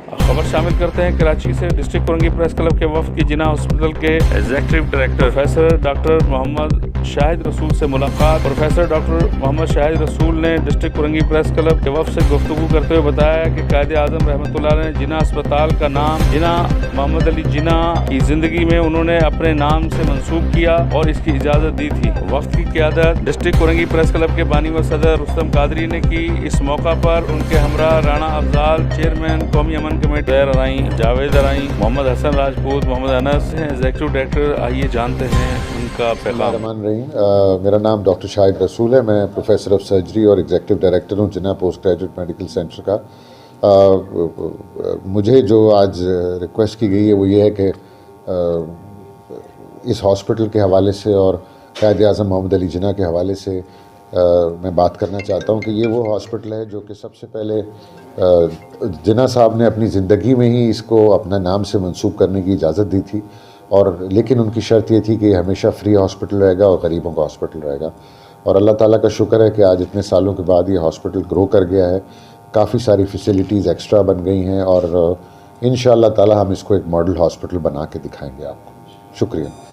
खबर शामिल करते हैं कराची से। डिस्ट्रिक्ट कोरंगी प्रेस क्लब के वफ्द की जिना हॉस्पिटल के executive director professor doctor Mohammad Shahid Rasool से मुलाकात। प्रोफेसर डॉक्टर मोहम्मद शाहिद रसूल ने डिस्ट्रिक्ट कोरंगी प्रेस क्लब के वफ्द से गुफ्तगू करते हुए बताया कि कायदे आज़म रहमतुल्लाह ने जिना अस्पताल का नाम जिना मोहम्मद अली जिना की जिंदगी में उन्होंने अपने नाम से मंसूब किया और इसकी इजाज़त दी थी। वफ्द की क़यादत डिस्ट्रिक्ट कोरंगी प्रेस क्लब के बानी व सदर रुस्तम कादरी ने की। इस मौका पर उनके हमरा राना अफजाल, चेयरमैन कौमी अमन कमेटी जावेद अराई, मोहम्मद हसन राजपूत, मोहम्मद अनस एग्जीक्यूटिव डायरेक्टर। आइए जानते हैं उनका पैगाम। मेरा नाम डॉक्टर शाहिद रसूल है। मैं प्रोफेसर ऑफ सर्जरी और एग्जीक्यूटिव डायरेक्टर हूँ जिना पोस्ट ग्रेजुएट मेडिकल सेंटर का। मुझे जो आज रिक्वेस्ट की गई है वो ये है कि इस हॉस्पिटल के हवाले से और कायदे आज़म मोहम्मद अली जिना के हवाले से मैं बात करना चाहता हूँ कि ये वो हॉस्पिटल है जो कि सबसे पहले जिना साहब ने अपनी ज़िंदगी में ही इसको अपना नाम से मंसूब करने की इजाज़त दी थी, और लेकिन उनकी शर्त ये थी कि हमेशा फ्री हॉस्पिटल रहेगा और गरीबों का हॉस्पिटल रहेगा। और अल्लाह ताला का शुक्र है कि आज इतने सालों के बाद ये हॉस्पिटल ग्रो कर गया है, काफ़ी सारी फैसिलिटीज़ एक्स्ट्रा बन गई हैं और इंशाअल्लाह ताला हम इसको एक मॉडल हॉस्पिटल बना के दिखाएंगे आपको। शुक्रिया।